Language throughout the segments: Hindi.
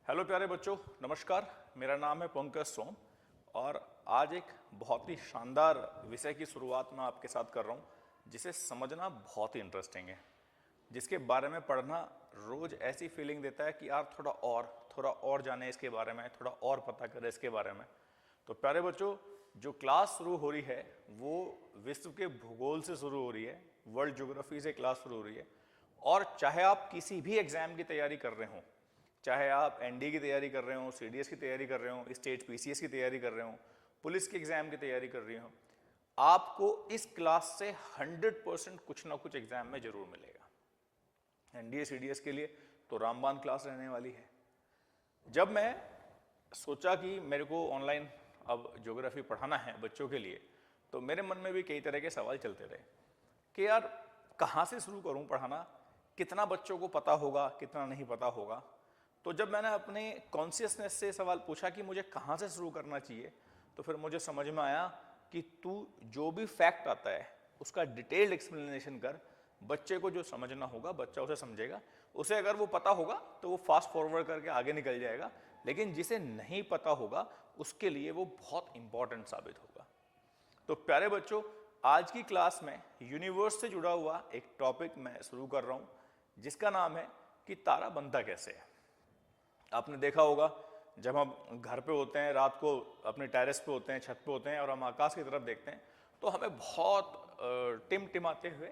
हेलो प्यारे बच्चों, नमस्कार। मेरा नाम है पंकज सोम और आज एक बहुत ही शानदार विषय की शुरुआत मैं आपके साथ कर रहा हूँ जिसे समझना बहुत ही इंटरेस्टिंग है, जिसके बारे में पढ़ना रोज ऐसी फीलिंग देता है कि यार थोड़ा और जाने इसके बारे में, थोड़ा और पता करें इसके बारे में। तो प्यारे बच्चों, जो क्लास शुरू हो रही है वो विश्व के भूगोल से शुरू हो रही है, वर्ल्ड ज्योग्राफी से क्लास शुरू हो रही है। और चाहे आप किसी भी एग्जाम की तैयारी कर रहे हो, चाहे आप एनडीए की तैयारी कर रहे हो, सीडीएस की तैयारी कर रहे हो, स्टेट पीसीएस की तैयारी कर रहे हो, पुलिस के एग्जाम की तैयारी कर रही हो, आपको इस क्लास से 100% कुछ ना कुछ एग्जाम में जरूर मिलेगा। एनडीए सीडीएस के लिए तो रामबाण क्लास रहने वाली है। जब मैं सोचा कि मेरे को ऑनलाइन अब ज्योग्राफी पढ़ाना है बच्चों के लिए, तो मेरे मन में भी कई तरह के सवाल चलते रहे कि यार कहाँ से शुरू करूँ पढ़ाना, कितना बच्चों को पता होगा, कितना नहीं पता होगा। तो जब मैंने अपने कॉन्शियसनेस से सवाल पूछा कि मुझे कहाँ से शुरू करना चाहिए, तो फिर मुझे समझ में आया कि तू जो भी फैक्ट आता है उसका डिटेल्ड एक्सप्लेनेशन कर। बच्चे को जो समझना होगा बच्चा उसे समझेगा, उसे अगर वो पता होगा तो वो फास्ट फॉरवर्ड करके आगे निकल जाएगा, लेकिन जिसे नहीं पता होगा उसके लिए वो बहुत इंपॉर्टेंट साबित होगा। तो प्यारे बच्चों, आज की क्लास में यूनिवर्स से जुड़ा हुआ एक टॉपिक मैं शुरू कर रहा हूँ जिसका नाम है कि तारा बनता कैसे है। आपने देखा होगा जब हम घर पे होते हैं, रात को अपने टेरेस पे होते हैं, छत पे होते हैं और हम आकाश की तरफ देखते हैं तो हमें बहुत टिमटिमाते हुए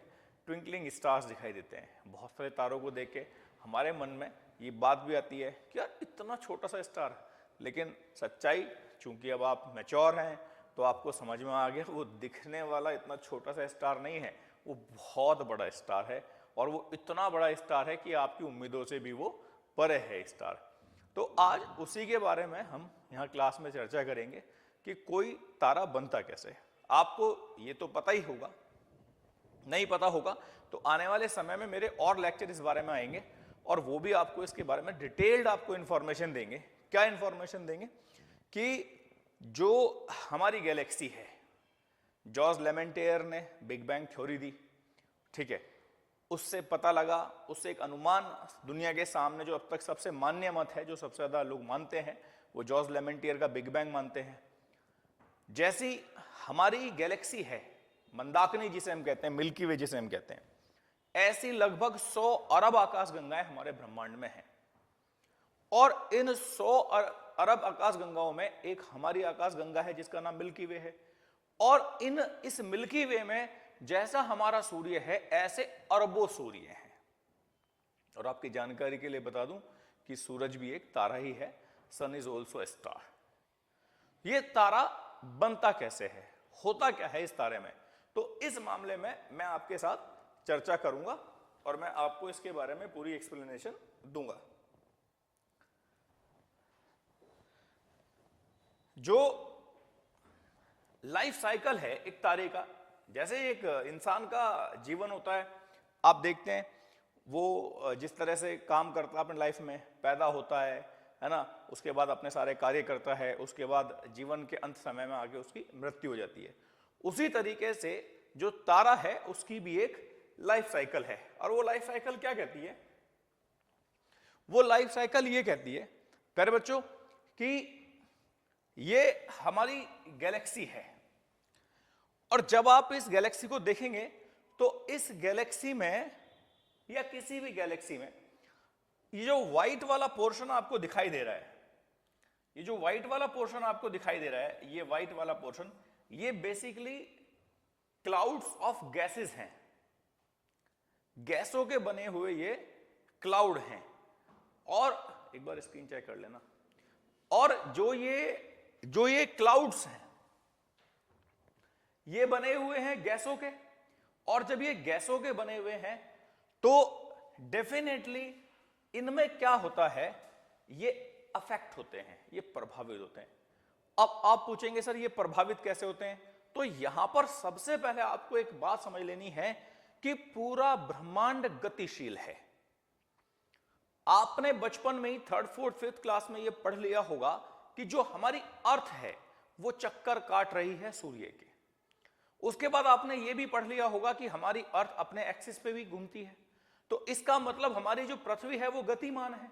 ट्विंकलिंग स्टार्स दिखाई देते हैं। बहुत सारे तारों को देख के हमारे मन में ये बात भी आती है कि यार इतना छोटा सा स्टार। लेकिन सच्चाई, चूंकि अब आप मैच्योर हैं तो आपको समझ में आ गया वो दिखने वाला इतना छोटा सा स्टार नहीं है, वो बहुत बड़ा स्टार है। और वो इतना बड़ा स्टार है कि आपकी उम्मीदों से भी वो परे है स्टार। तो आज उसी के बारे में हम यहाँ क्लास में चर्चा करेंगे कि कोई तारा बनता कैसे। आपको ये तो पता ही होगा, नहीं पता होगा तो आने वाले समय में मेरे और लेक्चर इस बारे में आएंगे और वो भी आपको इसके बारे में डिटेल्ड आपको इंफॉर्मेशन देंगे। क्या इंफॉर्मेशन देंगे कि जो हमारी गैलेक्सी है, जॉर्ज लेमेंटेयर ने बिग बैंग थ्योरी दी, ठीक है, उससे पता लगा, उससे एक अनुमान दुनिया के सामने जो अब तक सबसे मान्य मत है, जो सबसे ज्यादा लोग मानते हैं, वो जॉर्ज लेमेंटियर का बिग बैंग मानते हैं। जैसी हमारी गैलेक्सी है, मंदाकिनी जिसे हम कहते हैं, मिल्की वे जिसे हम कहते हैं, ऐसी लगभग 100 अरब आकाशगंगाएं हमारे ब्रह्मांड में हैं। और इन 100 अरब आकाशगंगाओं में एक हमारी आकाशगंगा है जिसका नाम मिल्की वे है। और इस मिल्की वे में जैसा हमारा सूर्य है ऐसे अरबों सूर्य हैं। और आपकी जानकारी के लिए बता दूं कि सूरज भी एक तारा ही है, सन इज ऑल्सो ए स्टार। ये तारा बनता कैसे है, होता क्या है इस तारे में, तो इस मामले में मैं आपके साथ चर्चा करूंगा और मैं आपको इसके बारे में पूरी एक्सप्लेनेशन दूंगा। जो लाइफ साइकिल है एक तारे का, जैसे एक इंसान का जीवन होता है, आप देखते हैं वो जिस तरह से काम करता है अपने लाइफ में, पैदा होता है ना, उसके बाद अपने सारे कार्य करता है, उसके बाद जीवन के अंत समय में आके उसकी मृत्यु हो जाती है। उसी तरीके से जो तारा है उसकी भी एक लाइफ साइकिल है। और वो लाइफ साइकिल क्या कहती है? वो लाइफ साइकिल ये कहती है प्यारे बच्चों कि ये हमारी गैलेक्सी है और जब आप इस गैलेक्सी को देखेंगे तो इस गैलेक्सी में या किसी भी गैलेक्सी में ये जो व्हाइट वाला पोर्शन आपको दिखाई दे रहा है, ये जो व्हाइट वाला पोर्शन आपको दिखाई दे रहा है, ये व्हाइट वाला पोर्शन, ये बेसिकली क्लाउड्स ऑफ गैसेस हैं, गैसों के बने हुए ये क्लाउड हैं। और एक बार स्क्रीन चेक कर लेना। और जो ये क्लाउड्स हैं ये बने हुए हैं गैसों के, और जब ये गैसों के बने हुए हैं तो डेफिनेटली इनमें क्या होता है, ये अफेक्ट होते हैं, ये प्रभावित होते हैं। अब आप पूछेंगे सर ये प्रभावित कैसे होते हैं, तो यहां पर सबसे पहले आपको एक बात समझ लेनी है कि पूरा ब्रह्मांड गतिशील है। आपने बचपन में ही 3rd 4th 5th क्लास में ये पढ़ लिया होगा कि जो हमारी अर्थ है वो चक्कर काट रही है सूर्य के। उसके बाद आपने ये भी पढ़ लिया होगा कि हमारी अर्थ अपने एक्सिस पे भी घूमती है, तो इसका मतलब हमारी जो पृथ्वी है वो गतिमान है।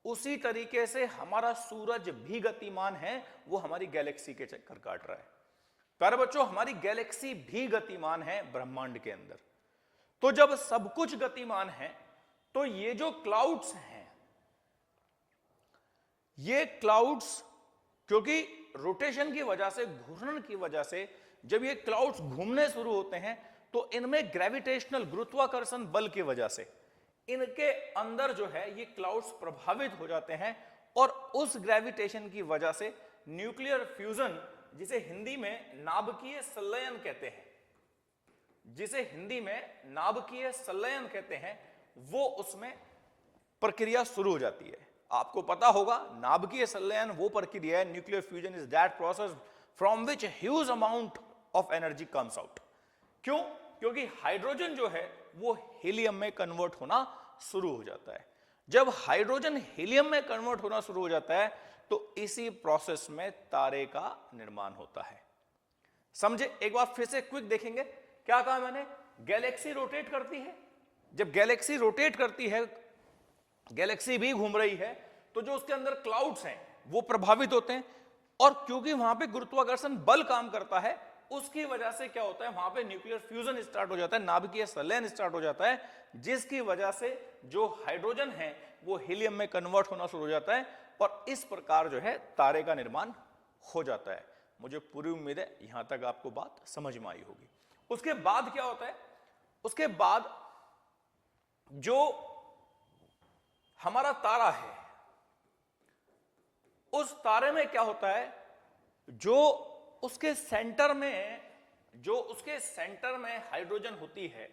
उसी तरीके से हमारा सूरज भी गतिमान है, वो हमारी गैलेक्सी के चक्कर काट रहा है। प्यारे बच्चों, हमारी गैलेक्सी भी गतिमान है ब्रह्मांड के अंदर। तो जब सब कुछ गतिमान है तो ये जो क्लाउड्स हैं, ये क्लाउड्स क्योंकि रोटेशन की वजह से, घूर्णन की वजह से जब ये क्लाउड्स घूमने शुरू होते हैं तो इनमें ग्रेविटेशनल, गुरुत्वाकर्षण बल की वजह से इनके अंदर जो है ये क्लाउड्स प्रभावित हो जाते हैं और उस ग्रेविटेशन की वजह से न्यूक्लियर फ्यूजन, जिसे हिंदी में नाभिकीय संलयन कहते हैं, जिसे हिंदी में नाभिकीय संलयन कहते हैं, वो उसमें प्रक्रिया शुरू हो जाती है। आपको पता होगा नाभिकीय संलयन वो प्रक्रिया है, nuclear fusion is that process from which huge amount of energy comes out. क्यों? क्योंकि हाइड्रोजन जो है वो हीलियम में कन्वर्ट होना शुरू हो जाता है। जब हाइड्रोजन हीलियम में कन्वर्ट होना शुरू हो जाता है तो इसी प्रोसेस में तारे का निर्माण होता है। समझे? एक बार फिर से क्विक देखेंगे। क्या कहा मैंने? गैलेक्सी रोटेट करती है। जब गैलेक्सी रोटेट करती है, गैलेक्सी भी घूम रही है, तो जो उसके अंदर क्लाउड्स हैं वो प्रभावित होते हैं और क्योंकि वहां पे गुरुत्वाकर्षण बल काम करता है, उसकी वजह से क्या होता है, वहां पे न्यूक्लियर फ्यूजन स्टार्ट हो जाता है, नाभिकीय संलयन स्टार्ट हो जाता है, जिसकी वजह से जो हाइड्रोजन है वो हीलियम में कन्वर्ट होना शुरू हो जाता है और इस प्रकार जो है तारे का निर्माण हो जाता है। मुझे पूरी उम्मीद है यहां तक आपको बात समझ में आई होगी। उसके बाद क्या होता है? उसके बाद जो हमारा तारा है, उस तारे में क्या होता है, जो उसके सेंटर में हाइड्रोजन होती है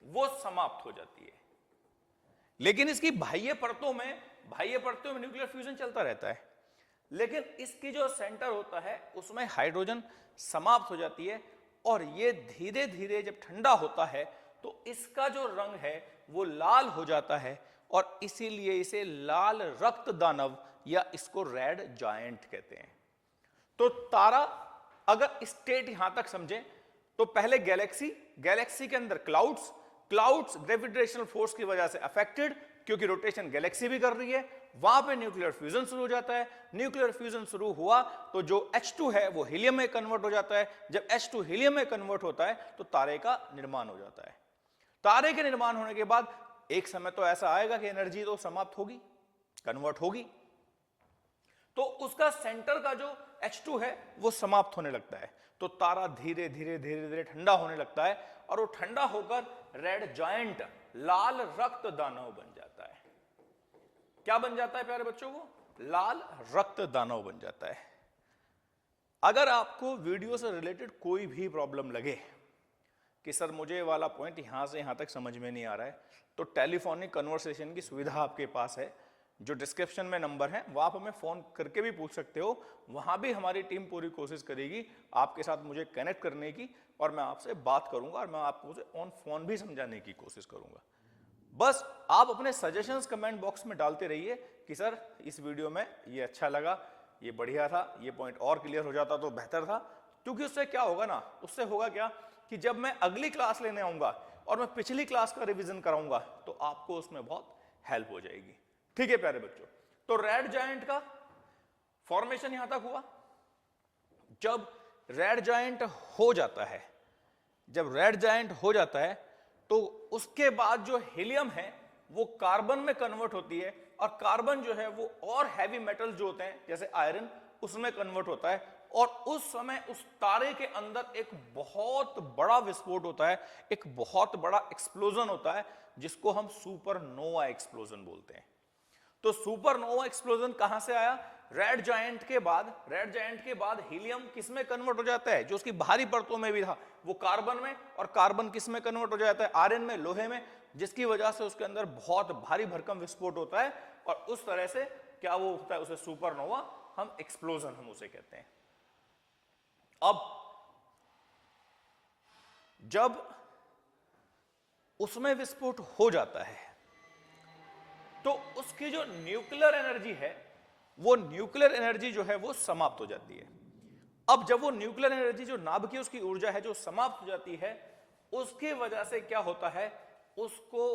वो समाप्त हो जाती है। लेकिन इसकी बाह्य परतों में न्यूक्लियर फ्यूजन चलता रहता है, लेकिन इसकी जो सेंटर होता है उसमें हाइड्रोजन समाप्त हो जाती है और ये धीरे धीरे जब ठंडा होता है तो इसका जो रंग है वो लाल हो जाता है और इसीलिए इसे लाल रक्त दानव या इसको रेड जायंट कहते हैं। तो तारा, अगर स्टेट यहां तक समझें तो पहले गैलेक्सी के अंदर क्लाउड्स ग्रेविटेशनल फोर्स की वजह से अफेक्टेड, क्योंकि रोटेशन गैलेक्सी भी कर रही है, वहां पे न्यूक्लियर फ्यूजन शुरू हो जाता है। न्यूक्लियर फ्यूजन शुरू हुआ तो जो H2 है वो हीलियम में कन्वर्ट हो जाता है। जब H2 हीलियम में कन्वर्ट होता है तो तारे का निर्माण हो जाता है। तारे के निर्माण होने के बाद एक समय तो ऐसा आएगा कि एनर्जी तो समाप्त होगी, कन्वर्ट होगी, तो उसका सेंटर का जो H2 है वो समाप्त होने लगता है, तो तारा धीरे धीरे ठंडा होने लगता है और वो ठंडा होकर रेड जायंट, लाल रक्त दानव बन जाता है। क्या बन जाता है प्यारे बच्चों? को लाल रक्त दानव बन जाता है। अगर आपको वीडियो से रिलेटेड कोई भी प्रॉब्लम लगे कि सर मुझे वाला पॉइंट यहां से यहां तक समझ में नहीं आ रहा है, तो टेलीफोनिक कन्वर्सेशन की सुविधा आपके पास है, जो डिस्क्रिप्शन में नंबर है, वहां आप हमें फोन करके भी पूछ सकते हो। वहां भी हमारी टीम पूरी कोशिश करेगी आपके साथ मुझे कनेक्ट करने की और मैं आपसे बात करूंगा और मैं आपको उसे ऑन फोन भी समझाने की कोशिश करूंगा। बस आप अपने सजेशंस कमेंट बॉक्स में डालते रहिए कि सर इस वीडियो में ये अच्छा लगा, ये बढ़िया था, ये पॉइंट और क्लियर हो जाता तो बेहतर था। क्योंकि उससे क्या होगा ना, उससे होगा क्या कि जब मैं अगली क्लास लेने आऊंगा और मैं पिछली क्लास का रिवीजन कराऊंगा तो आपको उसमें बहुत हेल्प हो जाएगी। ठीक है प्यारे बच्चों, तो रेड जायंट का फॉर्मेशन यहां तक हुआ। जब रेड जायंट हो जाता है, तो उसके बाद जो हीलियम है वो कार्बन में कन्वर्ट होती है और कार्बन जो है वो और हैवी मेटल जो होते हैं जैसे आयरन, उसमें कन्वर्ट होता है और उस समय उस तारे के अंदर एक बहुत बड़ा विस्फोट होता है, एक बहुत बड़ा एक्सप्लोजन होता है, जिसको हम सुपरनोवा एक्सप्लोजन बोलते हैं। तो सुपरनोवा एक्सप्लोजन कहां से आया? रेड जायंट के बाद हीलियम किस में कन्वर्ट हो जाता है? जो उसकी बाहरी परतों में भी था वो कार्बन में, और कार्बन किस में कन्वर्ट हो जाता है? आयरन में, लोहे में, जिसकी वजह से उसके अंदर बहुत भारी भरकम विस्फोट होता है और उस तरह से क्या वो होता है, उसे सुपरनोवा हम एक्सप्लोजन हम उसे कहते हैं। अब जब उसमें विस्फोट हो जाता है तो उसकी जो न्यूक्लियर एनर्जी है, वो न्यूक्लियर एनर्जी जो है वो समाप्त हो जाती है। अब जब वो न्यूक्लियर एनर्जी जो नाभिकीय उसकी ऊर्जा है जो समाप्त हो जाती है, उसकी वजह से क्या होता है, उसको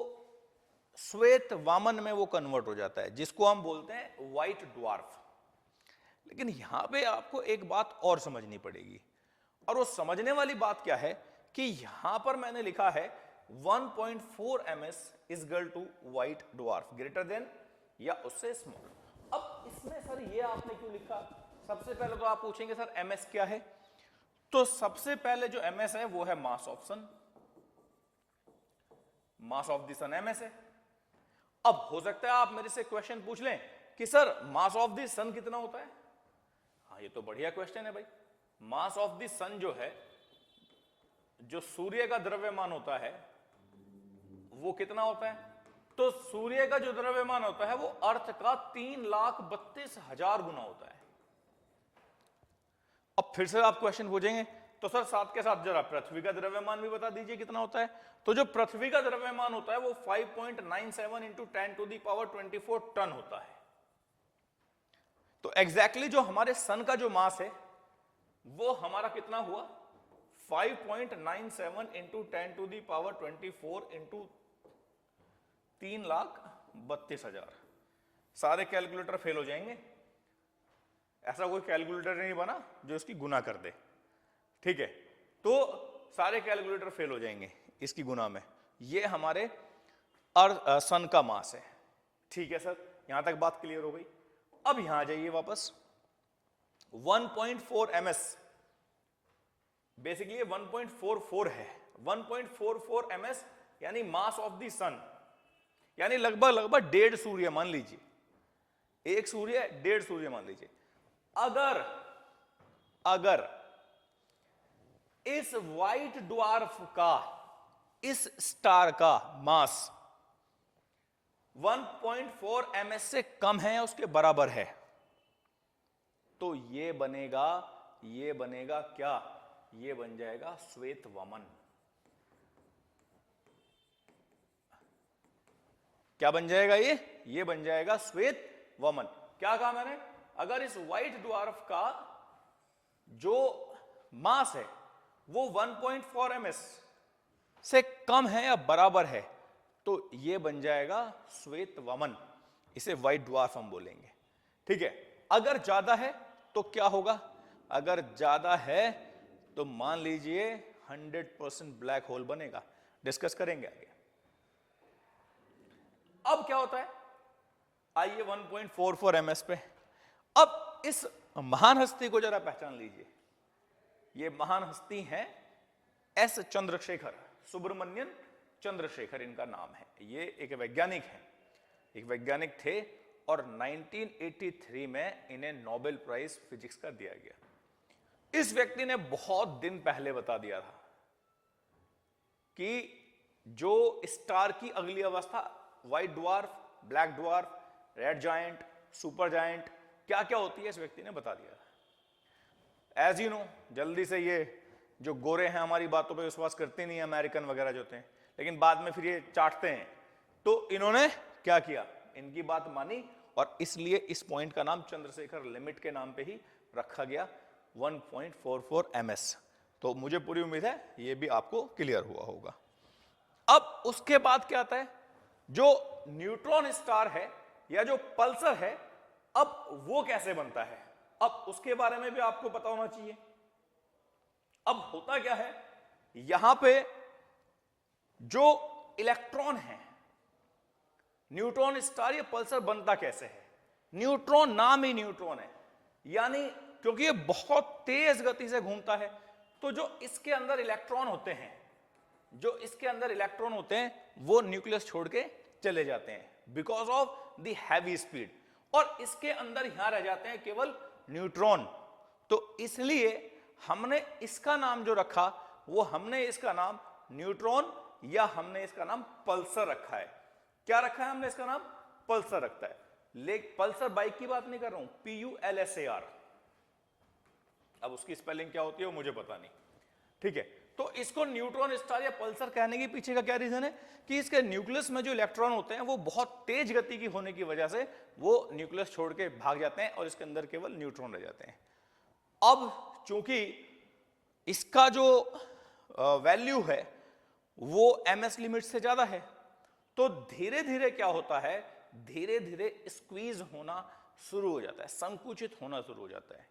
श्वेत वामन में वो कन्वर्ट हो जाता है, जिसको हम बोलते हैं व्हाइट ड्वार्फ। लेकिन यहां पे आपको एक बात और समझनी पड़ेगी, और वो समझने वाली बात क्या है कि यहां पर मैंने लिखा है 1.4 ms is equal to white dwarf greater than या उससे स्मॉल। अब इसमें सर ये आपने क्यों लिखा? सबसे पहले तो आप पूछेंगे सर ms क्या है, तो सबसे पहले जो ms है वो है mass of sun, mass of the sun ms है। अब हो सकता है आप मेरे से क्वेश्चन पूछ लें कि सर मास ऑफ द सन कितना होता है? हाँ, ये तो बढ़िया क्वेश्चन है भाई। मास ऑफ द सन जो है, जो सूर्य का द्रव्यमान होता है वो कितना होता है? तो सूर्य का जो द्रव्यमान होता है वो अर्थ का 3,32,000 गुना होता है। अब फिर से आप क्वेश्चन पूछेंगे तो सर साथ के साथ जरा पृथ्वी का द्रव्यमान भी बता दीजिए कितना होता है। तो जो पृथ्वी का द्रव्यमान होता है वो 5.97 इंटू 10⁻24 टन होता है। तो एग्जैक्टली जो हमारे सन का जो मास है वो हमारा कितना हुआ? 5.97 इंटू 10⁻24 इंटू 3,32,000। सारे कैलकुलेटर फेल हो जाएंगे, ऐसा कोई कैलकुलेटर नहीं बना जो इसकी गुना कर दे, ठीक है? तो सारे कैलकुलेटर फेल हो जाएंगे इसकी गुना में। ये हमारे सन का मास है, ठीक है सर? यहां तक बात क्लियर हो गई। अब यहां आ जाइए वापस। 1.4 ms बेसिकली 1.44 है। 1.44 ms यानी मास ऑफ द सन, यानी लगभग 1.5 सूर्य मान लीजिए, एक सूर्य 1.5 सूर्य मान लीजिए। अगर इस व्हाइट ड्वार्फ का, इस स्टार का मास 1.4 ms से कम है या उसके बराबर है, तो ये बनेगा क्या? ये बन जाएगा श्वेत वमन। क्या बन जाएगा ये बन जाएगा श्वेत वमन। क्या कहा मैंने? अगर इस व्हाइट ड्वार्फ का जो मास है वो 1.4 ms से कम है या बराबर है, तो ये बन जाएगा श्वेत वमन। इसे व्हाइट ड्वार्फ हम बोलेंगे, ठीक है? अगर ज्यादा है तो क्या होगा? अगर ज्यादा है तो मान लीजिए 100% ब्लैक होल बनेगा। डिस्कस करेंगे आगे। अब क्या होता है, आइए 1.44 ms पे। अब इस महान हस्ती को जरा पहचान लीजिए। ये महान हस्ती है एस चंद्रशेखर, सुब्रमण्यन चंद्रशेखर इनका नाम है। ये एक वैज्ञानिक है, एक वैज्ञानिक थे, और 1983 में इन्हें नोबेल प्राइज फिजिक्स का दिया गया। इस व्यक्ति ने बहुत दिन पहले बता दिया था कि जो स्टार की अगली अवस्था white dwarf, black dwarf, red giant, super giant क्या क्या होती है, इस व्यक्ति ने बता दिया था। एज यू नो, जल्दी से ये जो गोरे हैं हमारी बातों पे विश्वास करते नहीं है, अमेरिकन वगैरह जो होते हैं, लेकिन बाद में फिर ये चाटते हैं। तो इन्होंने क्या किया, इनकी बात मानी, और इसलिए इस पॉइंट का नाम चंद्रशेखर लिमिट के नाम पे ही रखा गया, 1.44 ms। तो मुझे पूरी उम्मीद है ये भी आपको क्लियर हुआ होगा। अब उसके बाद क्या आता है, जो न्यूट्रॉन स्टार है या जो पल्सर है, अब वो कैसे बनता है, अब उसके बारे में भी आपको पता होना चाहिए। अब होता क्या है, यहां पे जो इलेक्ट्रॉन है, न्यूट्रॉन स्टार या पल्सर बनता कैसे है? न्यूट्रॉन नाम ही न्यूट्रॉन है, यानी क्योंकि ये बहुत तेज गति से घूमता है, तो जो इसके अंदर इलेक्ट्रॉन होते हैं, वो न्यूक्लियस छोड़ के चले जाते हैं because of the heavy speed, और इसके अंदर यहां रह जाते हैं केवल न्यूट्रॉन। तो इसलिए हमने इसका नाम जो रखा, वो हमने इसका नाम न्यूट्रॉन या हमने इसका नाम पल्सर रखा है। क्या रखा है हमने? इसका नाम पल्सर रखता है। लेकिन पल्सर बाइक की बात नहीं कर रहा हूं, PULSAR। अब उसकी स्पेलिंग क्या होती है वो मुझे पता नहीं, ठीक है? तो इसको न्यूट्रॉन स्टार या पल्सर कहने के पीछे का क्या रीजन है कि इसके न्यूक्लियस में जो इलेक्ट्रॉन होते हैं वो बहुत तेज गति की होने की वजह से वो न्यूक्लियस छोड़ के भाग जाते हैं और इसके अंदर केवल न्यूट्रॉन रह जाते हैं। अब चूंकि इसका जो वैल्यू है वो ms लिमिट से ज्यादा है, तो धीरे धीरे क्या होता है, धीरे धीरे स्क्वीज होना शुरू हो जाता है, संकुचित होना शुरू हो जाता है।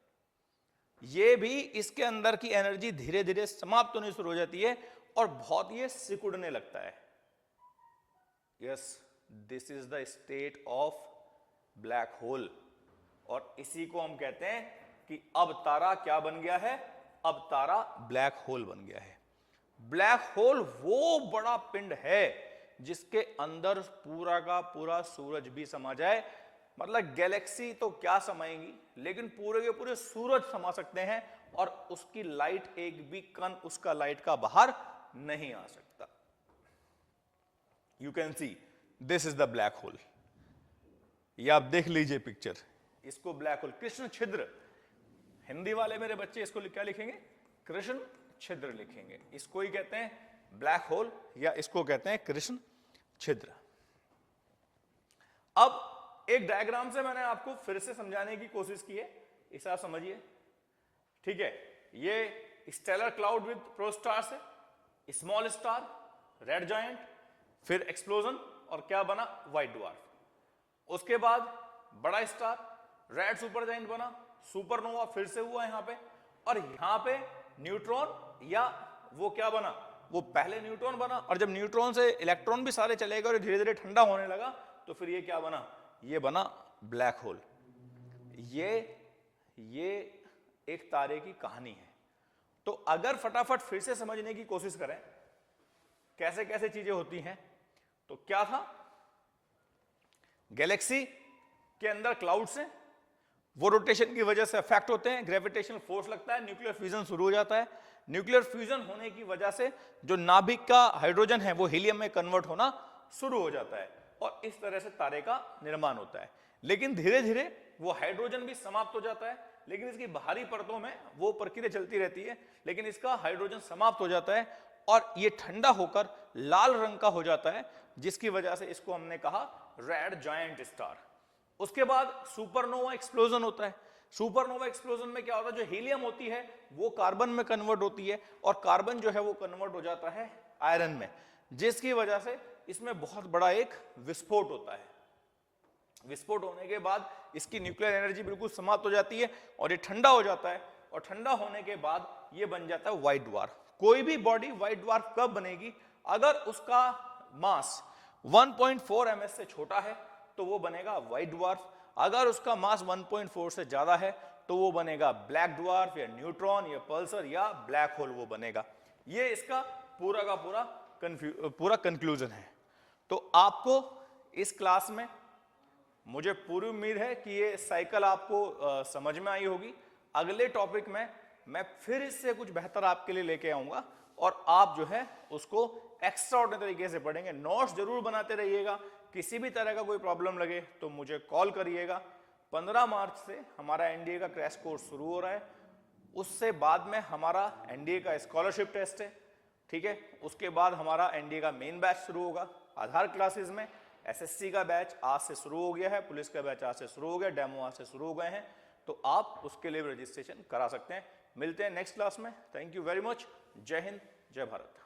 ये भी इसके अंदर की एनर्जी धीरे धीरे समाप्त होनी शुरू हो जाती है और बहुत ये सिकुड़ने लगता है। Yes, this is the state of black hole. और इसी को हम कहते हैं कि अब तारा क्या बन गया है, अब तारा ब्लैक होल बन गया है। ब्लैक होल वो बड़ा पिंड है जिसके अंदर पूरा का पूरा सूरज भी समा जाए। मतलब गैलेक्सी तो क्या समाएंगी, लेकिन पूरे के पूरे सूरज समा सकते हैं और उसकी लाइट, एक भी कण उसका लाइट का बाहर नहीं आ सकता। You can see this is the black hole. ये आप देख लीजिए पिक्चर, इसको ब्लैक होल, कृष्ण छिद्र, हिंदी वाले मेरे बच्चे इसको क्या लिखेंगे, कृष्ण छिद्र लिखेंगे। इसको ही कहते हैं ब्लैक होल या इसको कहते हैं कृष्ण छिद्र। अब एक डायग्राम से मैंने आपको फिर से समझाने की कोशिश की है, इसे आप समझिए, ठीक है। ये स्टेलर क्लाउड विद प्रोस्टार्स है, स्मॉल स्टार, रेड जायंट, फिर एक्सप्लोजन और क्या बना, व्हाइट ड्वार्फ। उसके बाद बड़ा स्टार, रेड सुपर जायंट बना, सुपरनोवा फिर से हुआ यहां पे, और यहां पे न्यूट्रॉन या वो क्या बना, वो पहले न्यूट्रॉन बना, और जब न्यूट्रॉन से इलेक्ट्रॉन भी सारे चले गए और धीरे धीरे ठंडा होने लगा तो फिर ये क्या बना, ये बना ब्लैक होल। ये एक तारे की कहानी है। तो अगर फटाफट फिर से समझने की कोशिश करें कैसे कैसे चीजें होती हैं, तो क्या था, गैलेक्सी के अंदर क्लाउड्स हैं, वो रोटेशन की वजह से अफेक्ट होते हैं, ग्रेविटेशनल फोर्स लगता है, न्यूक्लियर फ्यूजन शुरू हो जाता है। न्यूक्लियर फ्यूजन होने की वजह से जो नाभिक का हाइड्रोजन है वो हीलियम में कन्वर्ट होना शुरू हो जाता है और इस तरह से तारे का निर्माण होता है। लेकिन धीरे धीरे वो हाइड्रोजन भी समाप्त हो जाता है, लेकिन इसकी बाहरी परतों में वो प्रक्रिया चलती रहती है, लेकिन इसका हाइड्रोजन समाप्त हो जाता है और ये ठंडा होकर लाल रंग का हो जाता है, जिसकी वजह से इसको हमने कहा रेड जायंट स्टार। उसके बाद सुपरनोवा एक्सप्लोजन होता है। सुपरनोवा एक्सप्लोजन में क्या होता है, जो हीलियम होती है वो कार्बन में कन्वर्ट होती है और कार्बन जो है वो कन्वर्ट हो जाता है आयरन में, जिसकी वजह से इसमें बहुत बड़ा एक विस्फोट होता है। विस्फोट होने के बाद इसकी न्यूक्लियर एनर्जी बिल्कुल समाप्त हो जाती है और ये ठंडा हो जाता है, और ठंडा होने के बाद ये बन जाता है व्हाइट ड्वार्फ। कोई भी बॉडी व्हाइट ड्वार्फ कब बनेगी, अगर उसका मास 1.4 ms से छोटा है तो वो बनेगा व्हाइट ड्वार्फ। अगर उसका मास 1.4 से ज्यादा है तो वो बनेगा ब्लैक ड्वार्फ या न्यूट्रॉन या पल्सर या ब्लैक होल वो बनेगा। ये इसका पूरा का पूरा कंक्लूजन है। तो आपको इस क्लास में, मुझे पूरी उम्मीद है कि ये साइकिल आपको समझ में आई होगी। अगले टॉपिक में मैं फिर इससे कुछ बेहतर आपके लिए लेके आऊंगा और आप जो है उसको एक्स्ट्राऑर्डिनरी तरीके से पढ़ेंगे। नोट्स जरूर बनाते रहिएगा, किसी भी तरह का कोई प्रॉब्लम लगे तो मुझे कॉल करिएगा। 15 मार्च से हमारा एनडीए का क्रैश कोर्स शुरू हो रहा है, उससे बाद में हमारा एनडीए का स्कॉलरशिप टेस्ट है, ठीक है। उसके बाद हमारा एनडीए का मेन बैच शुरू होगा आधार क्लासेस में। एसएससी का बैच आज से शुरू हो गया है, पुलिस का बैच आज से शुरू हो गया, डेमो आज से शुरू हो गए हैं, तो आप उसके लिए रजिस्ट्रेशन करा सकते हैं। मिलते हैं नेक्स्ट क्लास में। Thank you very much. जय हिंद, जय भारत।